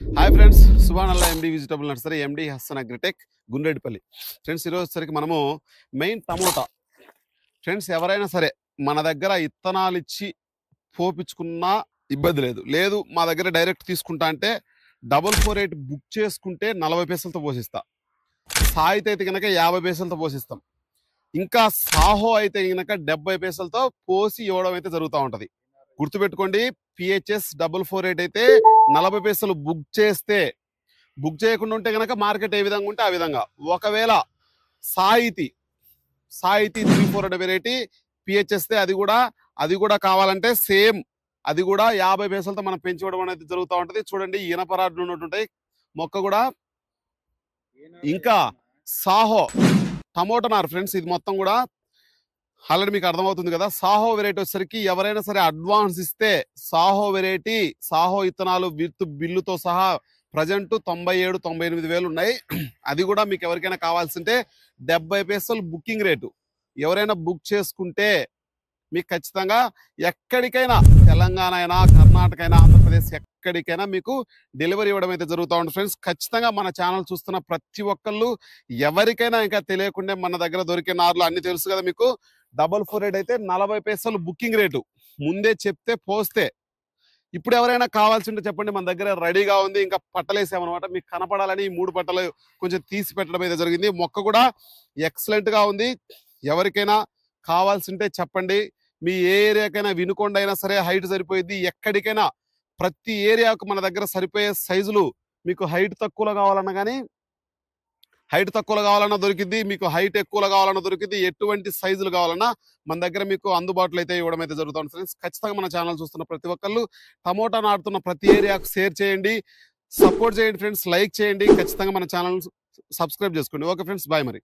Hi friends, Subhanalla MD vegetable nursery, MD Hassan agritech, Gundredipalli. Friends, ఈరోజు వచ్చేసరికి మనము మెయిన్ టమోటా. ఫ్రెండ్స్, ఎవరైనా సరే మన దగ్గర ఇత్తనాలు ఇచ్చి పోపించుకున్నా ఇబ్బంది లేదు. లేదు మా దగ్గర డైరెక్ట్ తీసుకుంటా అంటే 448 బుక్ చేసుకుంటే 40 పైసలతో పోషిస్తా. సాయిత్ అయితే కనుక 50 పైసలతో పోషిస్తాం. ఇంకా సాహో అయితే కనుక 70 పైసలతో పోసి ఇవ్వడం అయితే జరుగుతూ ఉంటుంది. గుర్తుపెట్టుకోండి, పిహెచ్ఎస్ 448 అయితే 40 పైసలు బుక్ చేస్తే, బుక్ చేయకుండా ఉంటే కనుక మార్కెట్ ఏ విధంగా ఉంటే ఆ విధంగా. ఒకవేళ సాహితీ 348 వెరైటీ పిహెచ్ఎస్ అది కూడా కావాలంటే సేమ్, అది కూడా 50 పైసలతో మనం పెంచుకోవడం అనేది జరుగుతూ ఉంటుంది. చూడండి, ఇనపరాడ్లు ఉన్నట్టుంటాయి మొక్క కూడా. ఇంకా సాహో టమోటా నారు ఫ్రెండ్స్, ఇది మొత్తం కూడా ఆల్రెడీ మీకు అర్థమవుతుంది కదా. సాహో వెరైటీ వచ్చేసరికి ఎవరైనా సరే అడ్వాన్స్ ఇస్తే సాహో ఇత్తనాలు విత్ బిల్లుతో సహా ప్రజెంట్ 97-98 వేలు ఉన్నాయి. అది కూడా మీకు ఎవరికైనా కావాల్సింటే 70 పైసలు బుకింగ్ రేటు. ఎవరైనా బుక్ చేసుకుంటే మీకు ఖచ్చితంగా ఎక్కడికైనా, తెలంగాణ అయినా, కర్ణాటక అయినా, ఆంధ్రప్రదేశ్ ఎక్కడికైనా మీకు డెలివరీ ఇవ్వడం అయితే జరుగుతూ ఉంటుంది. ఫ్రెండ్స్, ఖచ్చితంగా మన ఛానల్ చూస్తున్న ప్రతి ఒక్కళ్ళు ఎవరికైనా ఇంకా తెలియకుండా మన దగ్గర దొరికే నార్లు అన్ని తెలుసు కదా మీకు. 448 అయితే 40 పైసలు బుకింగ్ రేటు, ముందే చెప్తే పోస్తే. ఇప్పుడు ఎవరైనా కావాల్సి ఉంటే చెప్పండి, మన దగ్గర రెడీగా ఉంది. ఇంకా పట్టలేసామన్నమాట, మీకు కనపడాలని ఈ 3 పట్టలు కొంచెం తీసి పెట్టడం అయితే జరిగింది. మొక్క కూడా ఎక్సలెంట్ గా ఉంది. ఎవరికైనా కావాల్సి ఉంటే చెప్పండి. మీ ఏ ఏరియాకైనా, వినుకొండ అయినా సరే హైట్ సరిపోయింది. ఎక్కడికైనా ప్రతి ఏరియాకు మన దగ్గర సరిపోయే సైజులు, మీకు హైట్ తక్కువలో కావాలన్నా కానీ హైట్ తక్కువలో కావాలన్నా దొరికింది, మీకు హైట్ ఎక్కువలో కావాలన్నా దొరికింది. ఎటువంటి సైజులు కావాలన్నా మన దగ్గర మీకు అందుబాటులో అయితే ఇవ్వడం అయితే జరుగుతుంది. ఫ్రెండ్స్, ఖచ్చితంగా మన ఛానల్ చూస్తున్న ప్రతి ఒక్కళ్ళు టమోటా నాటుతున్న ప్రతి ఏరియాకు షేర్ చేయండి, సపోర్ట్ చేయండి ఫ్రెండ్స్, లైక్ చేయండి. ఖచ్చితంగా మన ఛానల్ సబ్స్క్రైబ్ చేసుకోండి. ఓకే ఫ్రెండ్స్, బాయ్ మరి.